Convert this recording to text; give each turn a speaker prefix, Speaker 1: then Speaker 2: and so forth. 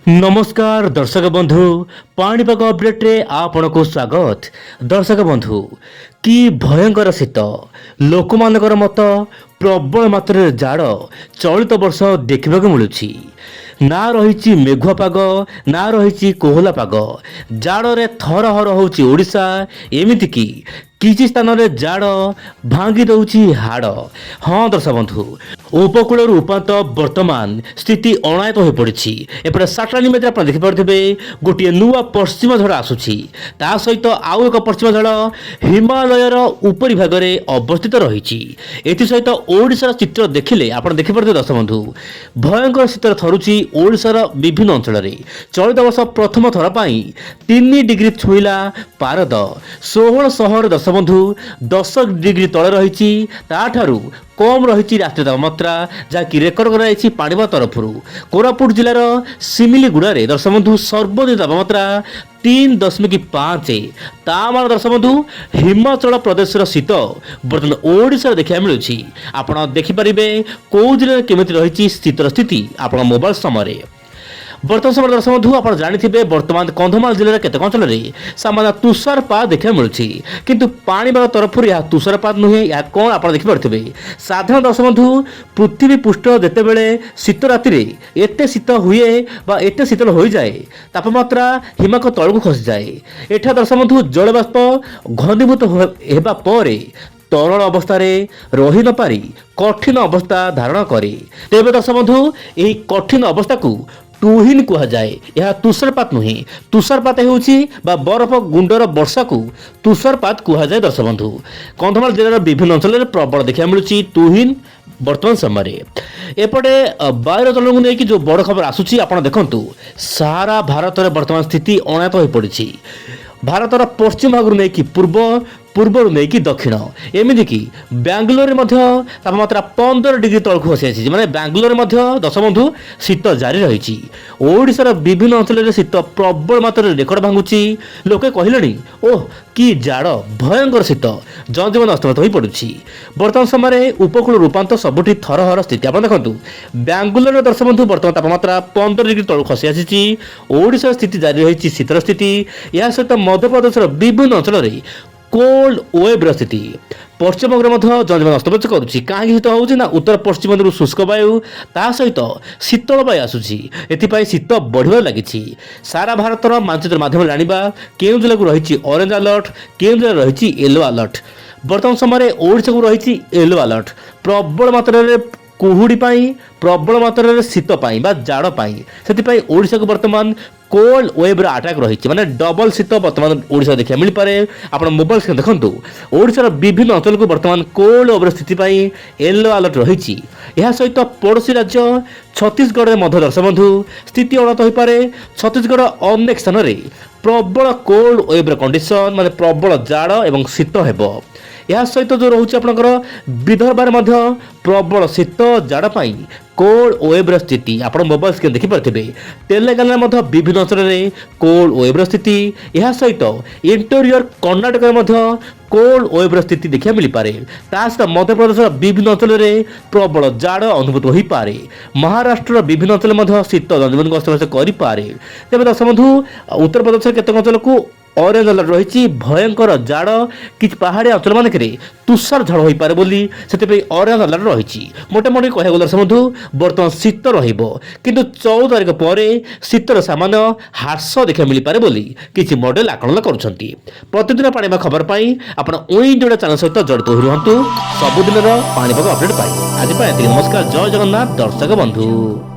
Speaker 1: नमस्कार दर्शक बंधु पाणीपाग अपडेट्रे आपनको स्वागत। दर्शक बंधु कि भयंकर शीत लोक मानकर मत प्रबल मात्रा जाड़ चलित वर्ष देखा मिलूँ ना रही मेघुआ पाग ना रही कोहला पाग जाड़े थरहर होची ओडिशा एमिति की किसी स्थान में जाड़ भांगी दौची हाड़। हाँ दर्शक बंधु उपकूल उपात वर्तमान स्थिति अणायत हो पड़ी। एपटे साटलानी मेज आप देखिपे गोटे नुआ पश्चिम झड़ आसूची ता सहित आउ एक पश्चिम झड़ हिमालयर उपरी भाग में अवस्थित रही। एसत ओडिशार चित्र देखिले आप देखिपे दर्शक बंधु भयंकर शीत थरुची ओडिशार विभिन्न अंचल में चलित वर्ष प्रथम थर पर 3 डिग्री छुईला पारद 1600 दर्शक बंधु 10 डिग्री तले रही ताठारू कम रही राष्ट्रीय तापमात्रा जहाँकि रेकर्ड कराई पाणीपाग तरफ। कोरापुट जिलार सिमिलीगुड़े दर्शक बंधु सर्वाधिक तापमात्रा 3.5 तामान दर्शक बंधु हिमाचल प्रदेश शीत बर्तमान ओडिशा देखा मिलूँ। आप देखिपारे कौ जिले केमी रही शीतर स्थिति आप मोबाइल समय बर्तमान समय दर्शक बंधु आप जानी बर्तमान कंधमाल जिले केतक अंचल में सामान्य तुषारपात देखा मिलूँ किंतु पाणीपाग तरफ यह तुषारपात नुहे यह कौन आप देखिपे साधारण दर्शक बंधु पृथ्वी पृष्ठ जितेबले शीत राति एत शीत हुए बा एत शीतल हो जाए तापमात्रा हिमाक तलू खसी जाए। एठा दर्शक बंधु जलबाष्प घनीभूत होगा तरल अवस्था रही न पारी कठिन अवस्था धारण करे। तेज दर्शक बंधु यही कठिन अवस्था को टुहिन कह जाए। यह तुषारपात नुहे तुषारपात होउछि बरफ गुंडर वर्षा को तुषारपात कह जाए। दर्शक बंधु कंधमाल जिलार विभिन्न अंचल में प्रबल देखा मिलूँ टुहिन वर्तमान समय। एपटे वायुर चलन को लेकिन जो बड़ खबर आसूची आप देखु सारा भारत में वर्तमान स्थिति अणायत हो पड़ी। भारतर पश्चिम भाग नहीं पूर्व पूर्वर नहीं कि दक्षिण एमती कि बेंगलोर में तापमात्रा 15 डिग्री तलक खसी माने बेंगलोर में दर्शक बंधु शीत जारी रही। ओडिशार विभिन्न अंचल में शीत प्रबल मात्रा रेकर्ड भांगुची लोके कहले ओह कि जाड़ भयंकर शीत जनजीवन अस्तव्यस्त हो पड़ी। बर्तमान समय उपकूल रूपांत सबुठी थरहर स्थिति आप देखु बेंगलोर दर्शक बंधु बर्तमान तापमात्रा 15 डिग्री तलक खसी आसी। ओडिशार स्थिति जारी रही शीतर स्थिति या सहित मध्यप्रदेश विभिन्न अंचल में कोल्ड वेव स्थिति पश्चिमबंग जनजीवन अस्तव्यस्त करुच्ची कहीं शीत होना उत्तर पश्चिम शुष्क वायु ता सहित शीतल वायु आसूसी एथिपाई शीत बढ़िया लगी। सारा भारतर मानचित्र माध्यम जाना केउं जिले को रही ऑरेंज अलर्ट केउं जिले रही येलो अलर्ट। बर्तमान समय ओडिशा को रही येलो अलर्ट प्रबल मात्रा कुहुड़ी प्रबल मात्रा शीत जाड़ से ओडिशा को बर्तमान कोल्ड वेव अटैक रही माने डबल शीत बर्तमान ओडिशा देखा मिल पारे। आप मोबाइल स्क्रीन देखु ओडिशार विभिन्न अंचल को बर्तमान कोल्ड वेव स्थिति येलो अलर्ट रही। यह सहित पड़ोशी राज्य छत्तीसगढ़ में दर्शक बंधु स्थिति अणत हो पारे। छत्तीसगढ़ अनेक स्थान में प्रबल कोल्ड वेव कंडीशन माने प्रबल जाड़ एवं शीत हेबो। यह सहित जो रोचे आपनकर विदर्भ में प्रबल शीत जाड़ कोल्ड वेव स्थिति आप मोबाइल स्क्रीन देखिपे। तेलंगाना में विभिन्न अंचल में कोल्ड वेव स्थिति यह सहित इंटेरियर कर्णाटक में कोल्ड वेव स्थिति देखा मिल पारे। सहित मध्यप्रदेश विभिन्न अंचल में प्रबल जाड़ अनुभूत हो पारे। महाराष्ट्र विभिन्न अंचल में शीत जनजीवन को अस्तव्यस्त करे। तेज दर्शक बंधु उत्तर प्रदेश केतक अंचल को ऑरेंज अलर्ट रही भयंकर जाड़ कि पहाड़िया अंचल मानक तुषार झड़ हो पारे बोली से ऑरेंज अलर्ट रही। मोटामोटी कह दर्शक बंधु बर्तमान शीत रु 14 तारिख पर शीतर सामान्य ह्रास देखा मिल पारे बोली किसी मॉडल आकलन करुछंती। प्रतिदिन पाणीपाग खबर पाई आपण ओई जोड़ा चैनल सहित जड़ित हो रुहंतु सबुदिन पाणीपाग अपडेट पाई। आज नमस्कार जय जगन्नाथ दर्शक बंधु।